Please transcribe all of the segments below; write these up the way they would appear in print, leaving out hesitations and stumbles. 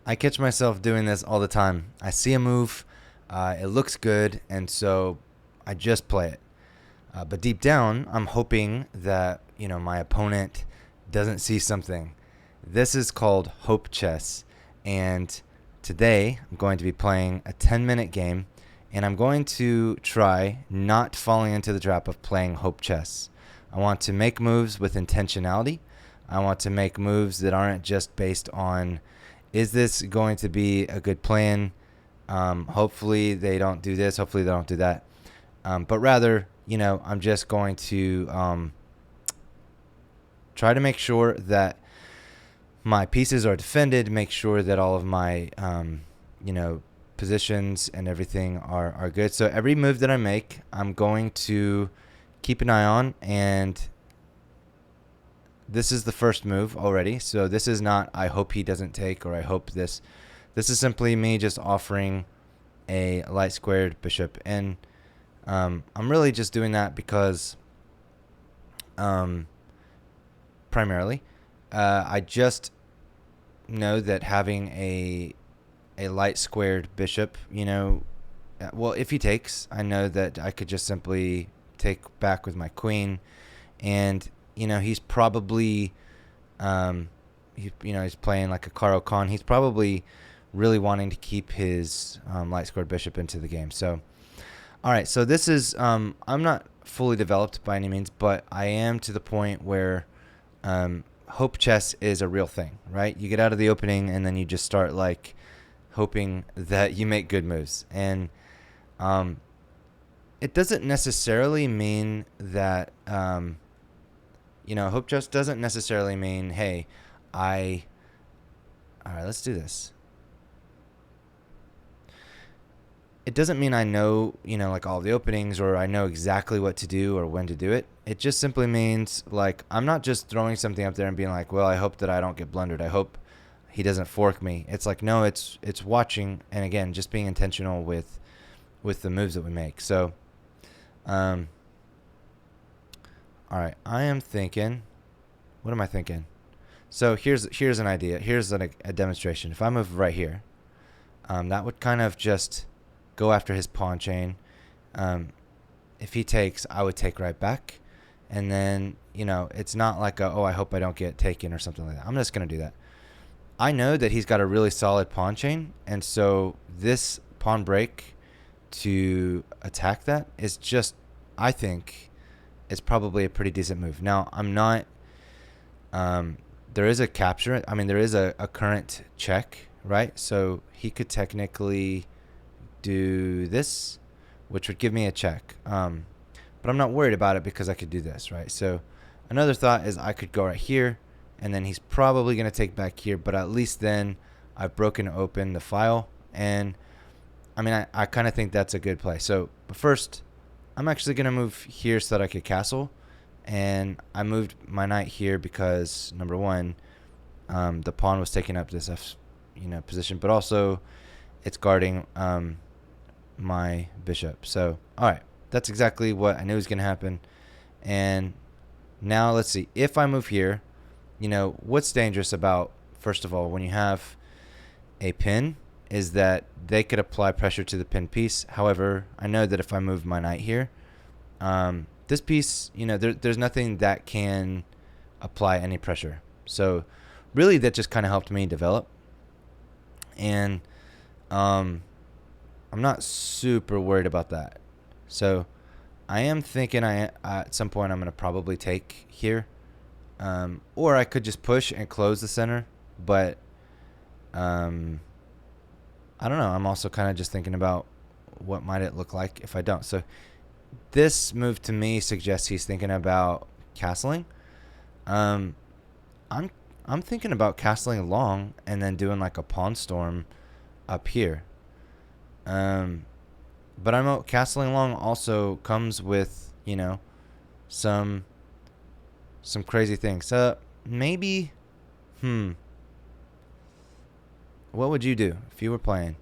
I catch myself doing this all the time. I see a move, it looks good, and so I just play it. But deep down, I'm hoping that my opponent doesn't see something. This is called hope chess, and today I'm going to be playing a 10-minute game, and I'm going to try not falling into the trap of playing hope chess. I want to make moves with intentionality. I want to make moves that aren't just based on, is this going to be a good plan? Hopefully they don't do this. Hopefully they don't do that. But rather, I'm just going to try to make sure that my pieces are defended, make sure that all of my, positions and everything are good. So every move that I make, I'm going to keep an eye on, and this is the first move already. So this is not, I hope he doesn't take, or I hope this. This is simply me just offering a light squared bishop. And I'm really just doing that because primarily I just know that having a light squared bishop, well, if he takes, I know that I could just simply take back with my queen, and he's probably he's playing like a Caro Khan. He's probably really wanting to keep his light squared bishop into the game. So all right, so this is I'm not fully developed by any means, but I am to the point where hope chess is a real thing, right? You get out of the opening and then you just start like hoping that you make good moves. And it doesn't necessarily mean that hope chess doesn't necessarily mean, hey, all right, let's do this. It doesn't mean I know, like all the openings, or I know exactly what to do or when to do it. It just simply means like I'm not just throwing something up there and being like, well, I hope that I don't get blundered. I hope he doesn't fork me. It's like, no, it's watching, and again, just being intentional with the moves that we make. So all right, I am thinking, what am I thinking? So here's an idea. Here's a demonstration. If I move right here, that would kind of just go after his pawn chain. If he takes, I would take right back. And then, it's not like I hope I don't get taken or something like that. I'm just going to do that. I know that he's got a really solid pawn chain, and so this pawn break to attack that is just, I think, is probably a pretty decent move. Now, I'm not, there is a capture. I mean, there is a current check, right? So he could technically do this, which would give me a check. But I'm not worried about it because I could do this, right? So another thought is I could go right here, and then he's probably going to take back here, but at least then I've broken open the file. And I mean, I kind of think that's a good play. So, but first, I'm actually going to move here so that I could castle. And I moved my knight here because, number one, the pawn was taking up this position, but also it's guarding my bishop. So, all right, that's exactly what I knew was going to happen. And now let's see. If I move here, what's dangerous about, first of all, when you have a pin, is that they could apply pressure to the pin piece. However, I know that if I move my knight here, this piece, there's nothing that can apply any pressure. So really that just kind of helped me develop. And I'm not super worried about that. So I am thinking at some point I'm going to probably take here. Or I could just push and close the center. But I don't know. I'm also kind of just thinking about what might it look like if I don't. So this move to me suggests he's thinking about castling. I'm thinking about castling long and then doing like a pawn storm up here. But castling long also comes with, some crazy things. So maybe, what would you do if you were playing?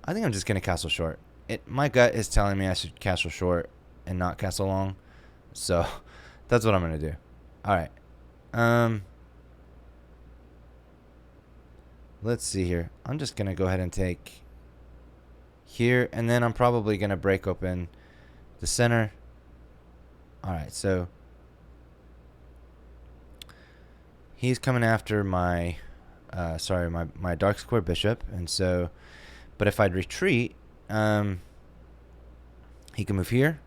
I think I'm just gonna castle short. My gut is telling me I should castle short and not castle long, so that's what I'm gonna do. All right. let's see here. I'm just going to go ahead and take here, and then I'm probably going to break open the center. All right, so he's coming after my my dark square bishop, and so, but if I'd retreat, he can move here.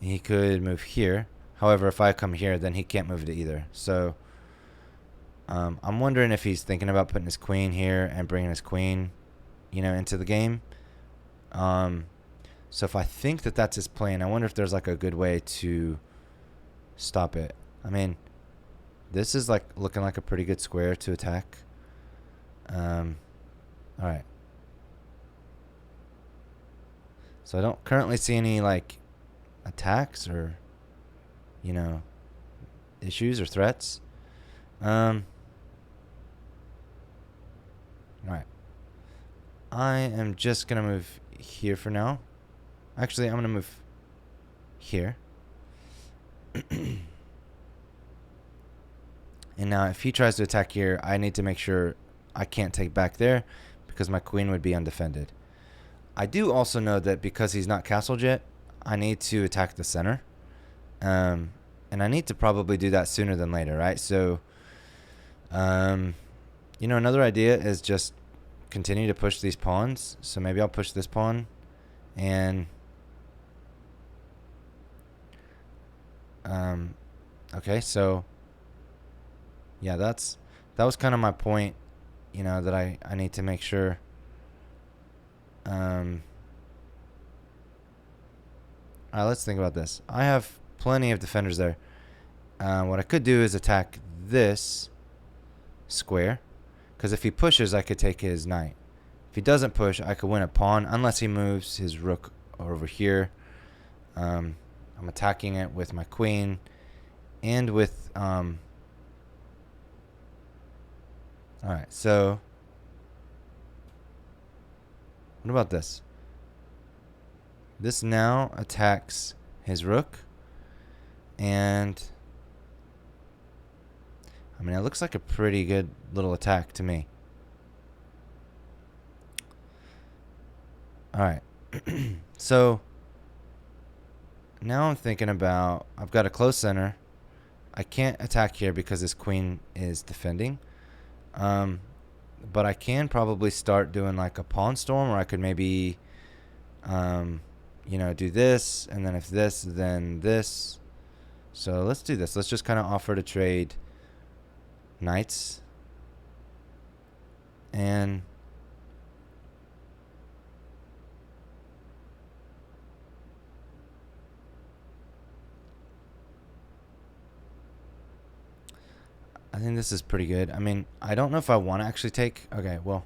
He could move here. However, if I come here, then he can't move it either. So I'm wondering if he's thinking about putting his queen here and bringing his queen, into the game. So if I think that that's his plan, I wonder if there's like a good way to stop it. I mean, this is like looking like a pretty good square to attack. All right. So I don't currently see any like attacks or, issues or threats. All right. I am just going to move here for now. Actually, I'm going to move here. And now if he tries to attack here, I need to make sure I can't take back there because my queen would be undefended. I do also know that because he's not castled yet, I need to attack the center. And I need to probably do that sooner than later, right? So, another idea is just continue to push these pawns. So maybe I'll push this pawn and okay, so yeah, that was kind of my point, that I need to make sure all right, let's think about this. I have plenty of defenders there. What I could do is attack this square, because if he pushes, I could take his knight. If he doesn't push, I could win a pawn, unless he moves his rook over here. I'm attacking it with my queen and with... Alright, so... What about this? This now attacks his rook. And... I mean, it looks like a pretty good little attack to me. Alright. So... Now I'm thinking about... I've got a close center. I can't attack here because his queen is defending. But I can probably start doing like a pawn storm, or I could maybe, do this, and then if this, then this. So let's do this. Let's just kind of offer to trade knights. And I think this is pretty good. I mean, I don't know if I want to actually take... Okay, well,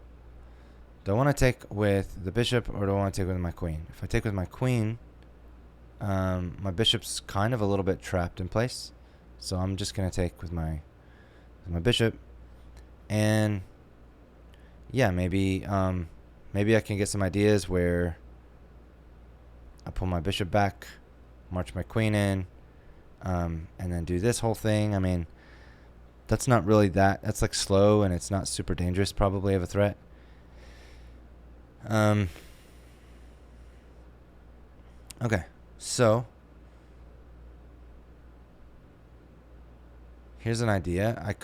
do I want to take with the bishop, or do I want to take with my queen? If I take with my queen, my bishop's kind of a little bit trapped in place. So I'm just going to take with my bishop. And yeah, maybe I can get some ideas where I pull my bishop back, march my queen in, and then do this whole thing. I mean... That's not really that's like slow, and it's not super dangerous probably of a threat. Okay, so here's an idea.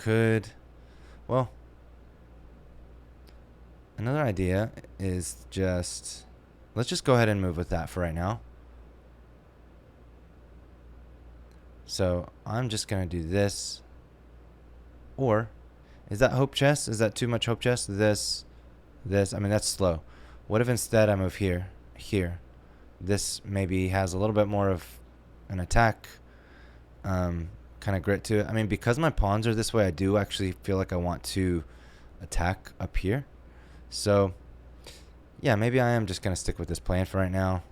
Another idea is let's just go ahead and move with that for right now. So I'm just going to do this. Or, is that hope chest? Is that too much hope chest? This. I mean, that's slow. What if instead I move here? This maybe has a little bit more of an attack kind of grit to it. I mean, because my pawns are this way, I do actually feel like I want to attack up here. So, yeah, maybe I am just going to stick with this plan for right now.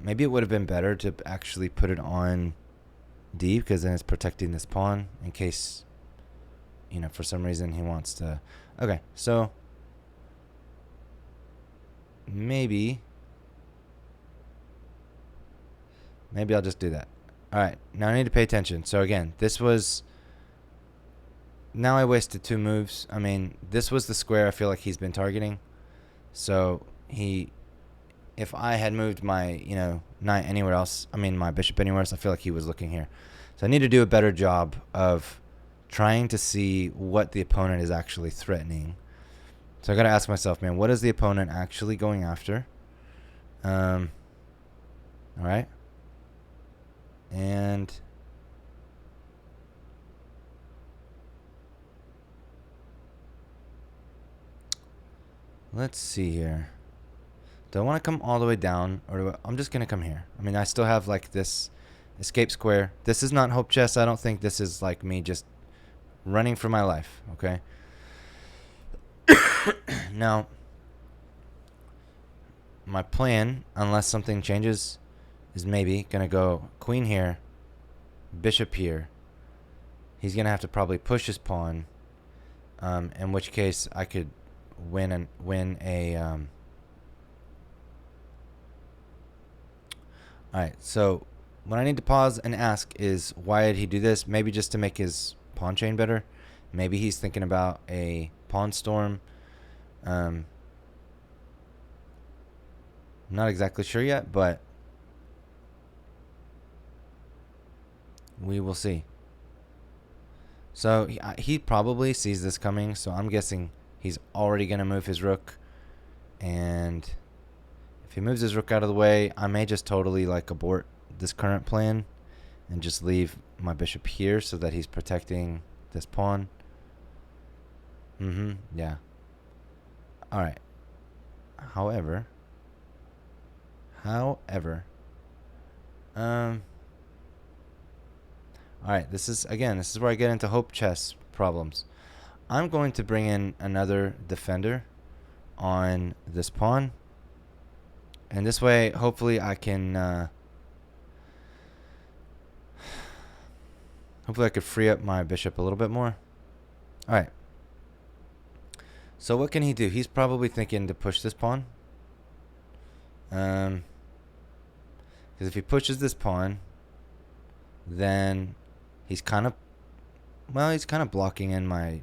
Maybe it would have been better to actually put it on D, because then it's protecting this pawn in case, for some reason he wants to... Okay, so maybe I'll just do that. Alright, now I need to pay attention. So again, this was now I wasted 2 moves. I mean, this was the square I feel like he's been targeting. So if I had moved my, knight anywhere else, I mean my bishop anywhere else, I feel like he was looking here. So I need to do a better job of trying to see what the opponent is actually threatening. So I got to ask myself, man, what is the opponent actually going after? All right. And let's see here. Do I want to come all the way down, or I'm just going to come here? I mean, I still have like this escape square. This is not hope chess. I don't think this is like me just running for my life, okay? Now, my plan, unless something changes, is maybe going to go queen here, bishop here. He's going to have to probably push his pawn, in which case I could win a... Alright, so what I need to pause and ask is, why did he do this? Maybe just to make his pawn chain better. Maybe he's thinking about a pawn storm. I'm not exactly sure yet, but we will see. So he probably sees this coming, so I'm guessing he's already going to move his rook. And if he moves his rook out of the way, I may just totally like abort this current plan and just leave my bishop here so that he's protecting this pawn. Yeah. Alright. However. Alright, this is where I get into hope chess problems. I'm going to bring in another defender on this pawn. And this way, hopefully I can hopefully I could free up my bishop a little bit more. Alright. So what can he do? He's probably thinking to push this pawn. Because if he pushes this pawn, then he's kind of blocking in my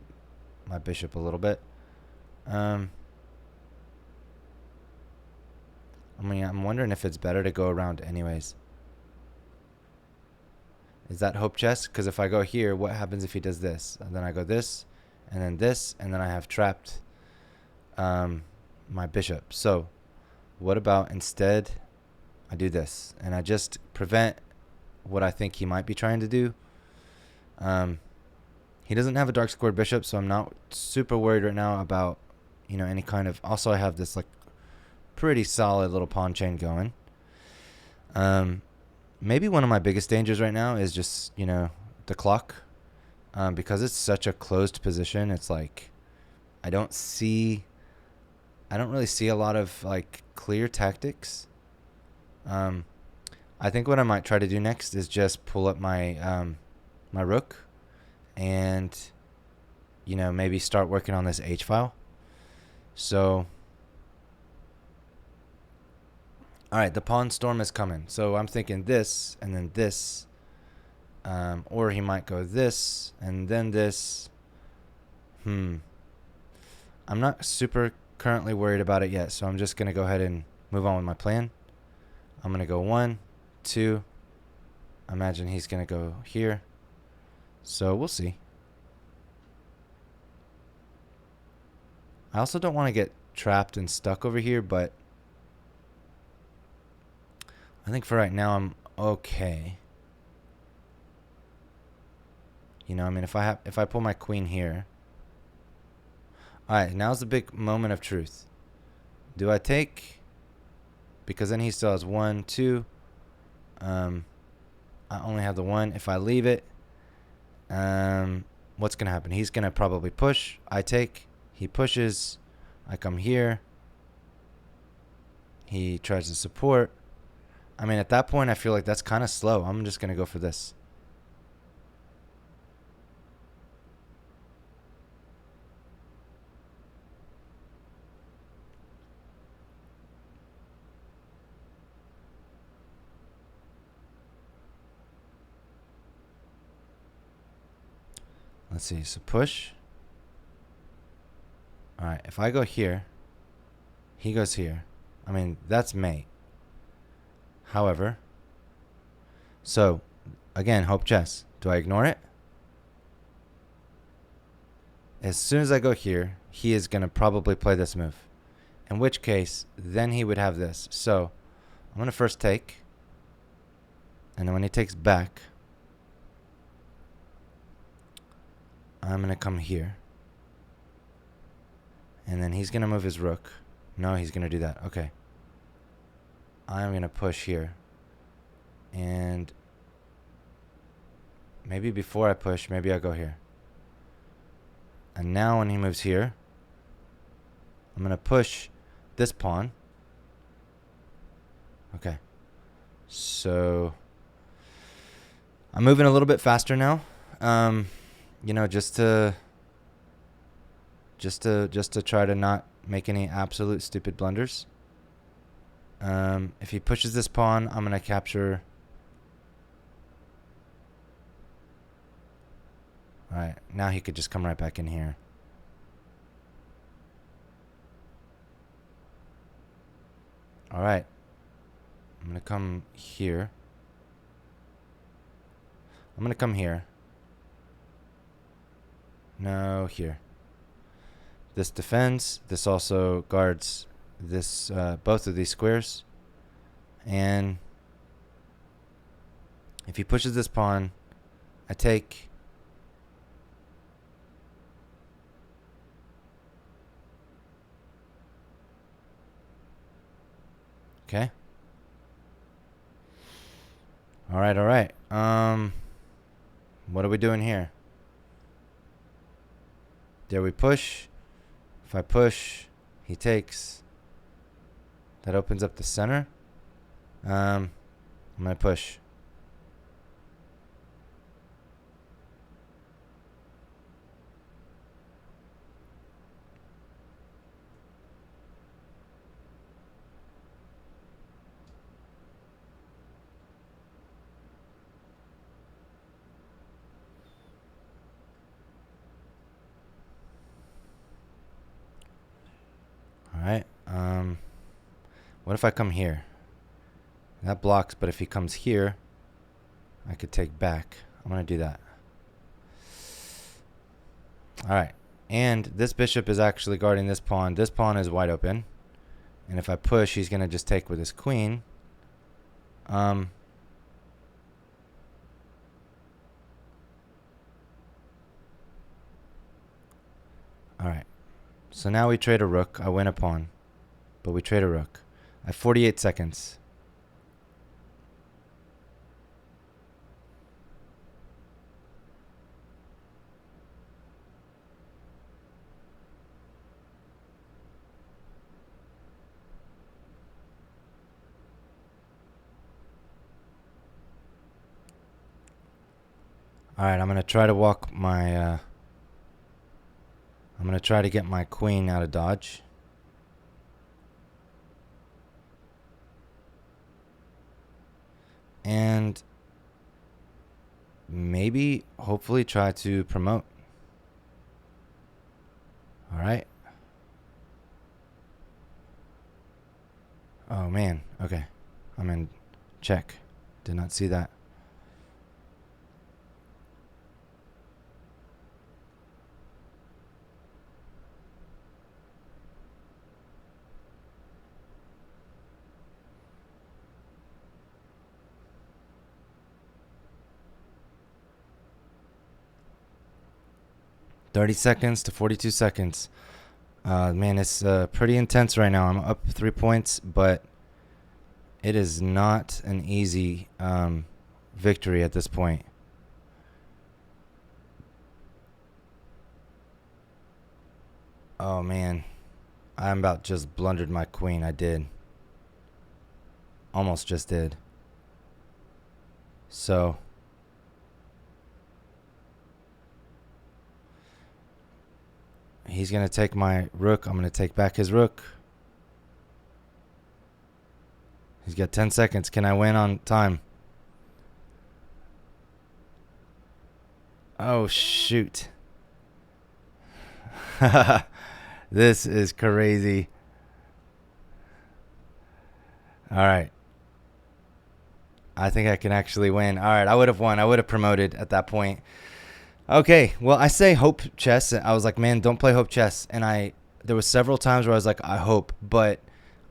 bishop a little bit. I mean, I'm wondering if it's better to go around anyways. Is that hope chess? Because if I go here, what happens if he does this? And then I go this, and then I have trapped my bishop. So what about instead I do this, and I just prevent what I think he might be trying to do. He doesn't have a dark squared bishop, so I'm not super worried right now about, any kind of... Also, I have this like pretty solid little pawn chain going. Maybe one of my biggest dangers right now is just, the clock. Because it's such a closed position, it's like I don't really see a lot of like clear tactics. I think what I might try to do next is just pull up my my rook and maybe start working on this H file. So alright, the pawn storm is coming. So I'm thinking this and then this. Or he might go this and then this. I'm not super currently worried about it yet, so I'm just going to go ahead and move on with my plan. I'm going to go 1, 2. Imagine he's going to go here. So we'll see. I also don't want to get trapped and stuck over here, but I think for right now I'm okay. I mean, if I pull my queen here. Alright, now's the big moment of truth. Do I take? Because then he still has 1, 2. I only have the 1. If I leave it, what's going to happen? He's going to probably push. I take. He pushes. I come here. He tries to support. I mean, at that point, I feel like that's kind of slow. I'm just going to go for this. Let's see. So push. All right. If I go here, he goes here. I mean, that's mate. However, so again, hope chess. Do I ignore it? As soon as I go here, he is going to probably play this move. In which case, then he would have this. So I'm going to first take. And then when he takes back, I'm going to come here. And then he's going to move his rook. No, he's going to do that. Okay. I'm going to push here. And maybe before I push, maybe I go here. And now when he moves here, I'm going to push this pawn. Okay. So I'm moving a little bit faster now. You know, just to try to not make any absolute stupid blunders. If he pushes this pawn, I'm going to capture. Alright, now he could just come right back in here. Alright. I'm going to come here. I'm going to come here. No, here. This defends. This also guards this both of these squares. And if he pushes this pawn, I take. Okay. All right, all right. What are we doing here? There we push. If I push, he takes. That opens up the center. I'm going to push. Alright, what if I come here? That blocks, but if he comes here, I could take back. I'm going to do that. Alright, and this bishop is actually guarding this pawn. This pawn is wide open. And if I push, he's going to just take with his queen. Alright, so now we trade a rook. I win a pawn, but we trade a rook. I have 48 seconds. Alright, I'm going to try to walk my... I'm going to try to get my queen out of dodge. And maybe, hopefully, try to promote. Alright. Oh, man. Okay. I'm in check. Did not see that. $30 seconds to 42 seconds. Man, it's pretty intense right now. I'm up 3 points, but it is not an easy victory at this point. Oh, man. I about just blundered my queen. I did. Almost just did. So... he's going to take my rook. I'm going to take back his rook. He's got 10 seconds. Can I win on time? Oh, shoot. This is crazy. All right. I think I can actually win. All right, I would have won. I would have promoted at that point. Okay, well, I say hope chess. I was like, man, don't play hope chess. And there was several times where I was like, I hope, but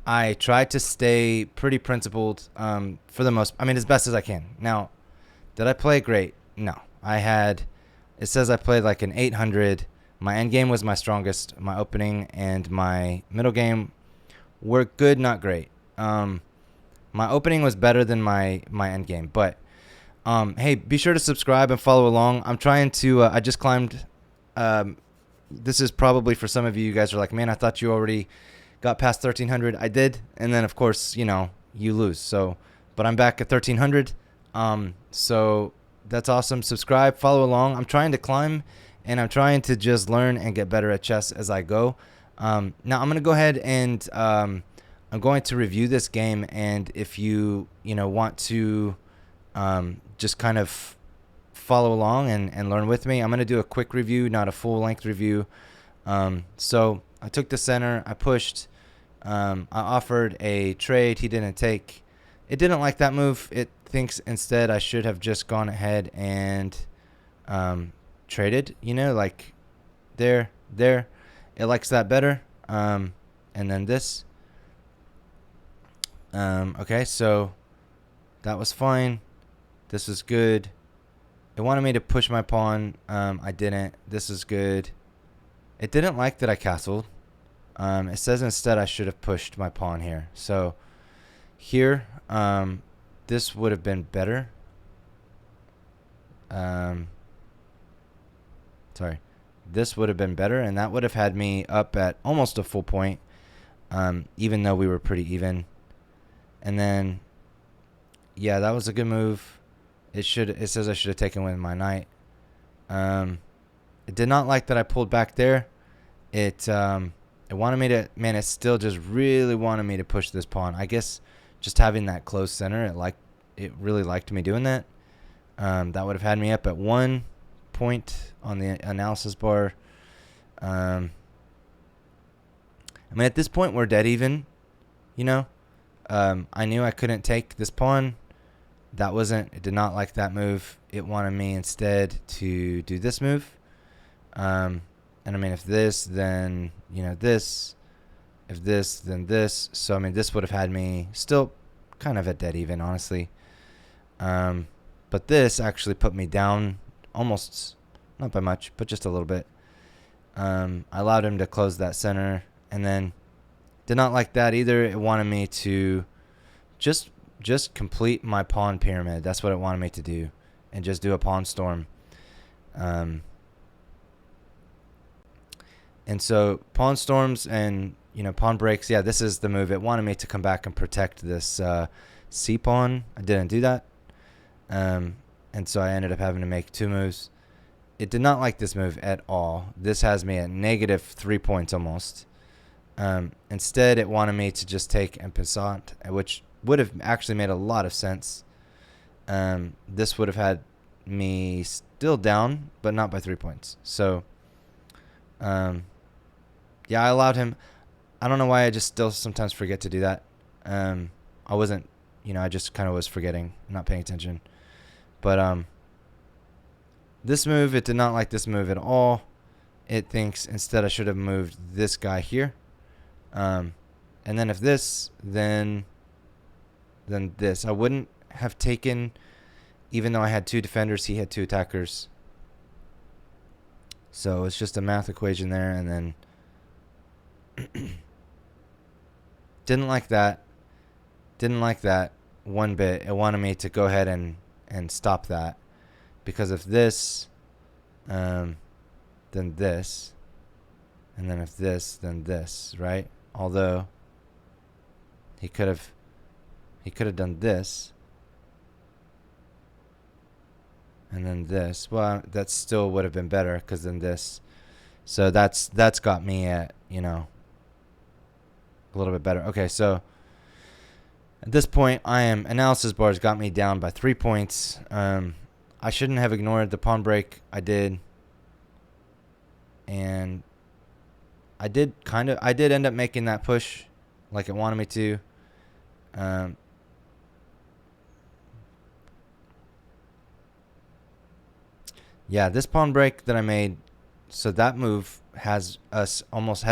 I tried to stay pretty principled for the most. I mean, as best as I can. Now, did I play great? No, It says I played like an 800. My end game was my strongest. My opening and my middle game were good, not great. My opening was better than my end game, but hey, be sure to subscribe and follow along. I'm trying to. I just climbed. This is probably for some of you. You guys are like, man, I thought you already got past 1300. I did, and then of course, you lose. So, but I'm back at 1300. So that's awesome. Subscribe, follow along. I'm trying to climb, and I'm trying to just learn and get better at chess as I go. Now I'm gonna go ahead and I'm going to review this game, and if you want to just kind of follow along and learn with me, I'm going to do a quick review, not a full-length review. So I took the center, I pushed, I offered a trade, he didn't take. It didn't like that move. It thinks instead I should have just gone ahead and traded, like there. It likes that better. And then this. Okay, so that was fine. This is good. It wanted me to push my pawn. I didn't. This is good. It didn't like that I castled. It says instead I should have pushed my pawn here. So here, this would have been better. Sorry. This would have been better, and that would have had me up at almost a full point, even though we were pretty even. And then, yeah, that was a good move. It says I should have taken with my knight. It did not like that I pulled back there. It wanted me to, man, it still just really wanted me to push this pawn. I guess just having that close center, it really liked me doing that. That would have had me up at 1 point on the analysis bar. I mean, at this point, we're dead even, I knew I couldn't take this pawn. It did not like that move. It wanted me instead to do this move. And I mean, if this, then, this. If this, then this. So, I mean, this would have had me still kind of at dead even, honestly. But this actually put me down almost, not by much, but just a little bit. I allowed him to close that center, and then did not like that either. It wanted me to just complete my pawn pyramid. That's what it wanted me to do, and just do a pawn storm. And so pawn storms and pawn breaks. Yeah, this is the move. It wanted me to come back and protect this c pawn. I didn't do that, and so I ended up having to make 2 moves. It did not like this move at all. This has me at negative 3 points almost. Instead, it wanted me to just take en passant, which would have actually made a lot of sense. This would have had me still down, but not by 3 points. So, yeah, I allowed him. I don't know why I just still sometimes forget to do that. I wasn't, I just kind of was forgetting, not paying attention. But this move, it did not like this move at all. It thinks instead I should have moved this guy here. And then if this, then this. I wouldn't have taken, even though I had 2 defenders, he had 2 attackers. So it's just a math equation there, and then didn't like that. Didn't like that one bit. It wanted me to go ahead and stop that, because if this, then this, and then if this, then this, right? Although he could have done this, and then this. Well, that still would have been better, because then this. So that's got me at, a little bit better. Okay, so at this point, analysis bars got me down by 3 points. I shouldn't have ignored the pawn break. I did. And I did end up making that push like it wanted me to. Yeah, this pawn break that I made, so that move has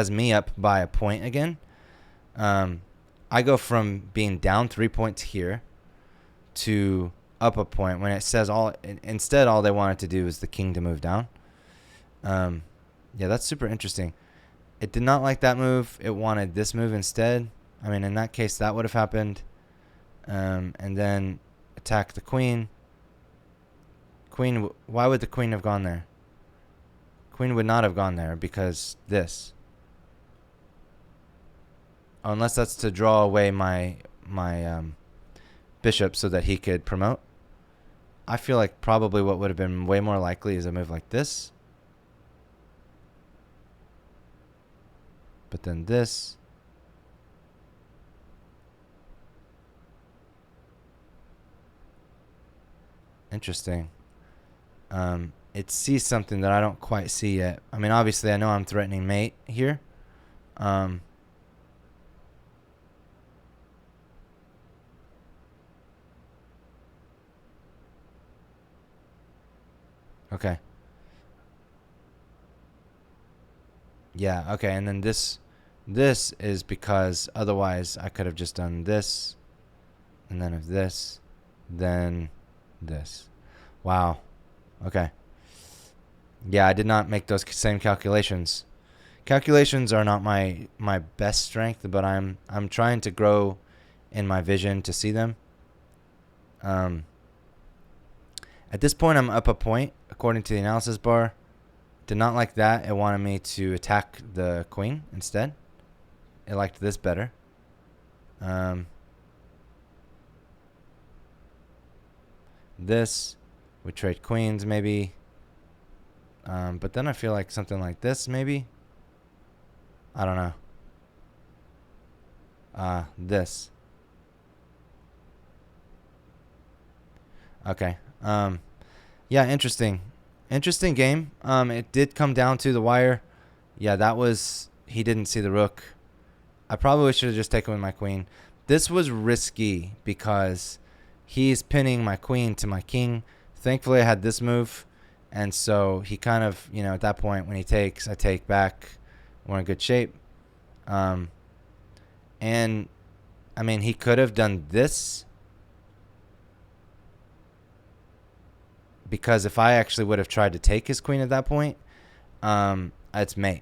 me up by a point again. I go from being down 3 points here to up a point when it says instead all they wanted to do is the king to move down. Yeah, that's super interesting. It did not like that move. It wanted this move instead. I mean, in that case, that would have happened. And then attack the queen. Queen, why would the queen have gone there? Queen would not have gone there because this. Unless that's to draw away my bishop so that he could promote. I feel like probably what would have been way more likely is a move like this. But then this. Interesting. It sees something that I don't quite see yet. I mean, obviously, I know I'm threatening mate here. Okay. Yeah, okay, and then this is because otherwise I could have just done this, and then if this, then this. Wow. Okay. Yeah, I did not make those same calculations. Calculations are not my best strength, but I'm trying to grow in my vision to see them. At this point, I'm up a point according to the analysis bar. Did not like that. It wanted me to attack the queen instead. It liked this better. This would trade queens maybe. But then I feel like something like this maybe. I don't know. This. Okay. Yeah, interesting. Interesting game. It did come down to the wire. Yeah, that was... He didn't see the rook. I probably should have just taken with my queen. This was risky because he's pinning my queen to my king. Thankfully, I had this move. And so he kind of, at that point, when he takes, I take back. We're in good shape. And, I mean, he could have done this. Because if I actually would have tried to take his queen at that point, it's mate.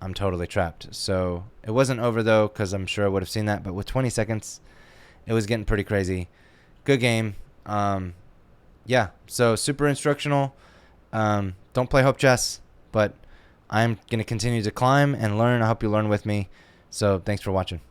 I'm totally trapped. So it wasn't over, though, because I'm sure I would have seen that. But with 20 seconds, it was getting pretty crazy. Good game. Yeah, so super instructional. Don't play hope chess, but I'm going to continue to climb and learn. I hope you learn with me. So thanks for watching.